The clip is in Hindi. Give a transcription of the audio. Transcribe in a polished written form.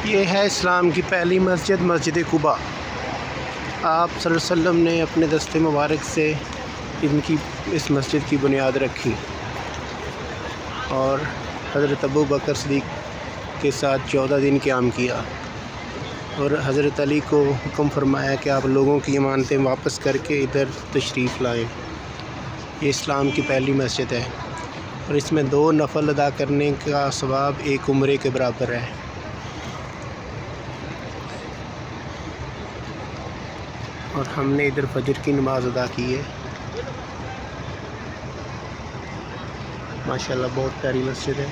ये है इस्लाम की पहली मस्जिद, मस्जिद कुबा। आप सल्लल्लाहु अलैहि वसल्लम ने अपने दस्ते मुबारक से इस मस्जिद की बुनियाद रखी और हज़रत अबू बकर सिद्दीक़ के साथ 14 दिन क़याम किया और हज़रत अली को हुक्म फरमाया कि आप लोगों की इमानतें वापस करके इधर तशरीफ़ लाएँ। ये इस्लाम की पहली मस्जिद है और इसमें 2 नफल अदा करने का सवाब एक उम्रे के बराबर है। और हमने इधर फजर की नमाज़ अदा की है। माशाल्लाह बहुत प्यारी मस्जिद है।